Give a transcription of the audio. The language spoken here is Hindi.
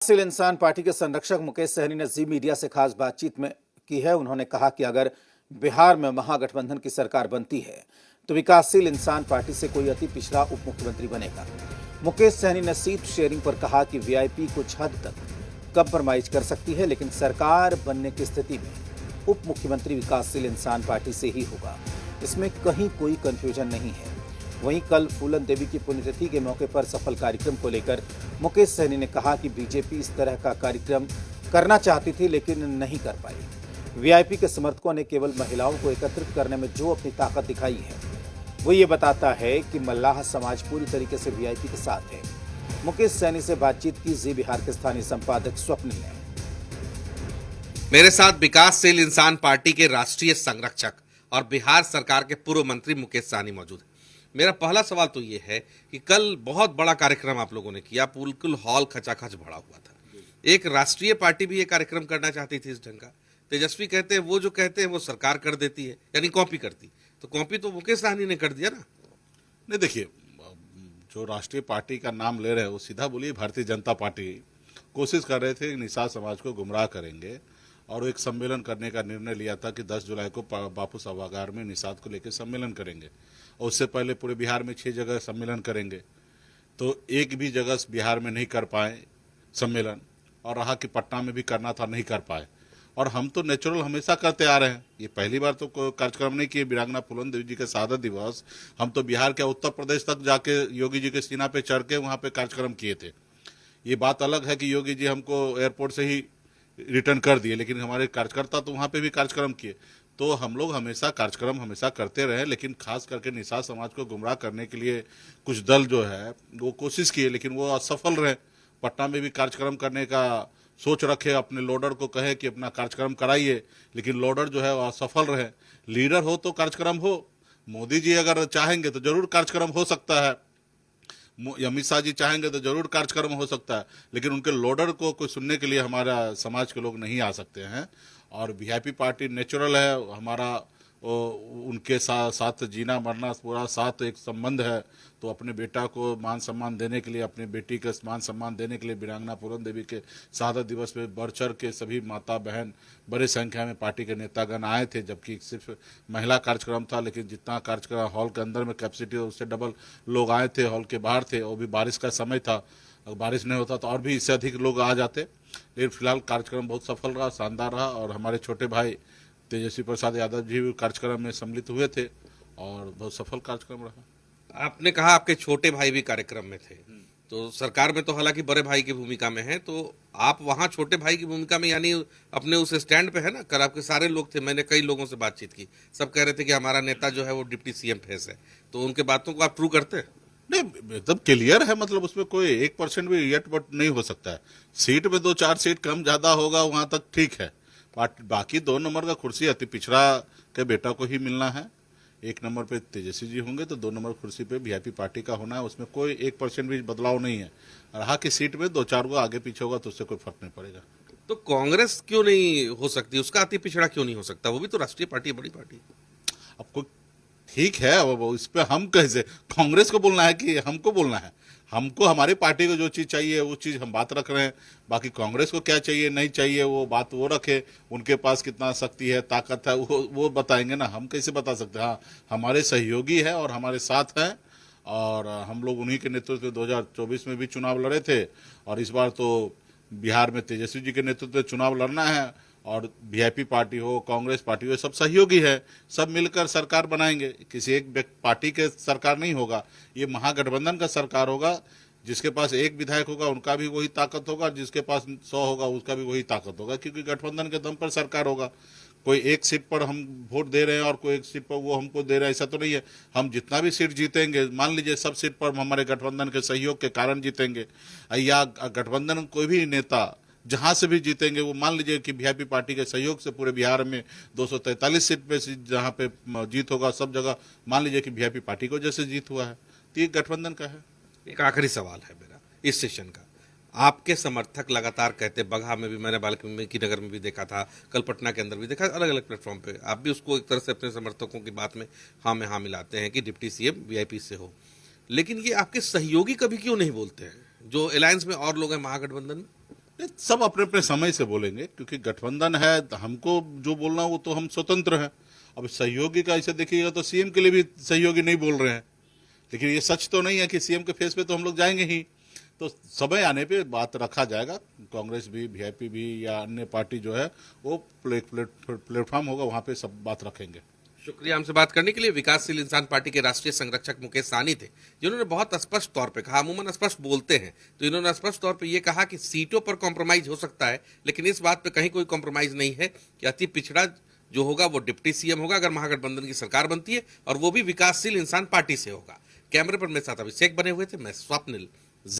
विकासशील इंसान पार्टी के संरक्षक मुकेश सहनी ने जी मीडिया से खास बातचीत में की है। उन्होंने कहा कि अगर बिहार में महागठबंधन की सरकार बनती है तो विकासशील इंसान पार्टी से कोई अति पिछड़ा उप मुख्यमंत्री बनेगा। मुकेश सहनी ने सीट शेयरिंग पर कहा कि वीआईपी कुछ हद तक कंप्रोमाइज कर सकती है, लेकिन सरकार बनने की स्थिति में उप मुख्यमंत्री विकासशील इंसान पार्टी से ही होगा। इसमें कहीं कोई कंफ्यूजन नहीं है। वहीं कल फूलन देवी की पुण्यतिथि के मौके पर सफल कार्यक्रम को लेकर मुकेश सहनी ने कहा कि बीजेपी इस तरह का कार्यक्रम करना चाहती थी लेकिन नहीं कर पाई। वीआईपी के समर्थकों ने केवल महिलाओं को एकत्रित करने में जो अपनी ताकत दिखाई है वो ये बताता है कि मल्लाह समाज पूरी तरीके से वीआईपी के साथ है। मुकेश सहनी से बातचीत की जी बिहार के स्थानीय संपादक स्वप्निल ने। मेरे साथ विकासशील इंसान पार्टी के राष्ट्रीय संरक्षक और बिहार सरकार के पूर्व मंत्री मुकेश सहनी मौजूद है। मेरा पहला सवाल तो ये है कि कल बहुत बड़ा कार्यक्रम आप लोगों ने किया, बिल्कुल हॉल खचाखच भरा हुआ था। एक राष्ट्रीय पार्टी भी ये कार्यक्रम करना चाहती थी इस ढंग का। तेजस्वी कहते हैं वो जो कहते हैं वो सरकार कर देती है, यानी कॉपी करती। तो कॉपी तो मुकेश सहनी ने कर दिया ना। नहीं, देखिए, जो राष्ट्रीय पार्टी का नाम ले रहे हैं वो सीधा बोलिए भारतीय जनता पार्टी कोशिश कर रहे थे कि निषाद समाज को गुमराह करेंगे और एक सम्मेलन करने का निर्णय लिया था कि 10 जुलाई को बापू सभागार में निषाद को लेकर सम्मेलन करेंगे और उससे पहले पूरे बिहार में 6 जगह सम्मेलन करेंगे। तो एक भी जगह बिहार में नहीं कर पाए सम्मेलन, और रहा कि पटना में भी करना था, नहीं कर पाए। और हम तो नेचुरल हमेशा करते आ रहे हैं, ये पहली बार तो कोई कार्यक्रम नहीं किए। वीरांगना फूलन देवी जी के शहादत दिवस हम तो बिहार के उत्तर प्रदेश तक जाके योगी जी के सीना पे चढ़ के वहाँ पे कार्यक्रम किए थे। ये बात अलग है कि योगी जी हमको एयरपोर्ट से ही रिटर्न कर दिए, लेकिन हमारे कार्यकर्ता तो वहाँ पे भी कार्यक्रम किए। तो हम लोग हमेशा कार्यक्रम हमेशा करते रहे, लेकिन खास करके निषाद समाज को गुमराह करने के लिए कुछ दल जो है वो कोशिश किए, लेकिन वो असफल रहे। पटना में भी कार्यक्रम करने का सोच रखे, अपने लोडर को कहे कि अपना कार्यक्रम कराइए, लेकिन लोडर जो है वो असफल रहे। लीडर हो तो कार्यक्रम हो, मोदी जी अगर चाहेंगे तो जरूर कार्यक्रम हो सकता है, अमित शाह जी चाहेंगे तो जरूर कार्यक्रम हो सकता है, लेकिन उनके लोडर को कोई सुनने के लिए हमारा समाज के लोग नहीं आ सकते हैं। और वीआईपी पार्टी नेचुरल है, हमारा उनके साथ जीना मरना पूरा साथ एक संबंध है। तो अपने बेटा को मान सम्मान देने के लिए, अपनी बेटी के मान सम्मान देने के लिए वीरांगना फूलन देवी के शहादत दिवस पे बढ़ चढ़ के सभी माता बहन बड़ी संख्या में पार्टी के नेतागण आए थे, जबकि सिर्फ महिला कार्यक्रम था। लेकिन जितना कार्यक्रम हॉल के अंदर में कैपेसिटी उससे डबल लोग आए थे, हॉल के बाहर थे, वो भी बारिश का समय था। अगर बारिश नहीं होता तो और भी इससे अधिक लोग आ जाते। लेकिन फिलहाल कार्यक्रम बहुत सफल रहा, शानदार रहा। और हमारे छोटे भाई तेजस्वी प्रसाद यादव जी भी कार्यक्रम में सम्मिलित हुए थे और बहुत सफल कार्यक्रम रहा। आपने कहा आपके छोटे भाई भी कार्यक्रम में थे, तो सरकार में तो हालांकि बड़े भाई की भूमिका में है, तो आप वहां छोटे भाई की भूमिका में यानी अपने उस स्टैंड पे है ना। कल आपके सारे लोग थे, मैंने कई लोगों से बातचीत की, सब कह रहे थे कि हमारा नेता जो है वो डिप्टी सीएम फेस है। तो उनके बातों को आप ट्रू करते हैं? नहीं, एकदम क्लियर है, मतलब उसमें कोई 1% भी यट बट नहीं हो सकता है। सीट में 2-4 सीट कम ज्यादा होगा, वहां तक ठीक है। बाकी 2 नंबर का कुर्सी अति पिछड़ा के बेटा को ही मिलना है। 1 नंबर पे तेजस्वी जी होंगे तो 2 नंबर कुर्सी पे वीआईपी पार्टी का होना है। उसमें कोई 1% भी बदलाव नहीं है। रहा कि सीट में 2-4 को आगे पीछे होगा तो उससे कोई फर्क नहीं पड़ेगा। तो कांग्रेस क्यों नहीं हो सकती, उसका अति पिछड़ा क्यों नहीं हो सकता? वो भी तो राष्ट्रीय पार्टी है, बड़ी पार्टी। अब कोई ठीक है, अब इस पे हम कैसे कांग्रेस को बोलना है कि हमको बोलना है? हमको हमारी पार्टी को जो चीज चाहिए वो चीज हम बात रख रहे हैं। बाकी कांग्रेस को क्या चाहिए नहीं चाहिए वो बात वो रखे, उनके पास कितना शक्ति है ताकत है वो बताएंगे ना, हम कैसे बता सकते हैं? हाँ, हमारे सहयोगी है और हमारे साथ हैं, और हम लोग उन्हीं के नेतृत्व में 2024 में भी चुनाव लड़े थे, और इस बार तो बिहार में तेजस्वी जी के नेतृत्व में चुनाव लड़ना है। और वीआईपी पार्टी हो, कांग्रेस पार्टी हो, सब सहयोगी है, सब मिलकर सरकार बनाएंगे। किसी एक पार्टी के सरकार नहीं होगा, ये महागठबंधन का सरकार होगा। जिसके पास 1 विधायक होगा उनका भी वही ताकत होगा, जिसके पास 100 होगा उसका भी वही ताकत होगा, क्योंकि गठबंधन के दम पर सरकार होगा। कोई एक सीट पर हम वोट दे रहे हैं और कोई एक सीट पर वो हमको दे रहे हैं, ऐसा तो नहीं है। हम जितना भी सीट जीतेंगे, मान लीजिए सब सीट पर हमारे गठबंधन के सहयोग के कारण जीतेंगे, या गठबंधन कोई भी नेता जहां से भी जीतेंगे, वो मान लीजिए कि वीआईपी पार्टी के सहयोग से पूरे बिहार में 243 सीट पे जहां पे जीत होगा, सब जगह मान लीजिए कि वीआईपी पार्टी को जैसे जीत हुआ है, तो ये गठबंधन का है। एक आखिरी सवाल है मेरा इस सेशन का। आपके समर्थक लगातार कहते, बगहा में भी मैंने वाल्मीकि नगर में भी देखा था, कल पटना के अंदर भी देखा, अलग अलग प्लेटफॉर्म पे आप भी उसको एक तरह से अपने समर्थकों की बात में हाँ में हाँ मिलाते हैं कि डिप्टी सीएम वीआईपी से हो। लेकिन ये आपके सहयोगी कभी क्यों नहीं बोलते हैं, जो अलायंस में और लोग हैं महागठबंधन में? ये सब अपने अपने समय से बोलेंगे, क्योंकि गठबंधन है, हमको जो बोलना वो तो हम स्वतंत्र हैं। अब सहयोगी का ऐसे देखिएगा तो सीएम के लिए भी सहयोगी नहीं बोल रहे हैं, लेकिन ये सच तो नहीं है कि सीएम के फेस पे तो हम लोग जाएंगे ही। तो समय आने पे बात रखा जाएगा। कांग्रेस भी, वीआईपी भी या अन्य पार्टी जो है वो प्लेटफॉर्म होगा, वहां पे सब बात रखेंगे। शुक्रिया हमसे बात करने के लिए। विकासशील इंसान पार्टी के राष्ट्रीय संरक्षक मुकेश सहनी थे, जिन्होंने बहुत स्पष्ट तौर पे कहा, अमूमन स्पष्ट बोलते हैं, तो इन्होंने स्पष्ट तौर पे ये कहा कि सीटों पर कॉम्प्रोमाइज हो सकता है, लेकिन इस बात पे कहीं कोई कॉम्प्रोमाइज नहीं है कि अति पिछड़ा जो होगा वो डिप्टी सीएम होगा अगर महागठबंधन की सरकार बनती है, और वो भी विकासशील इंसान पार्टी से होगा। कैमरे पर मेरे साथ अभिषेक बने हुए थे, मैं स्वप्निल।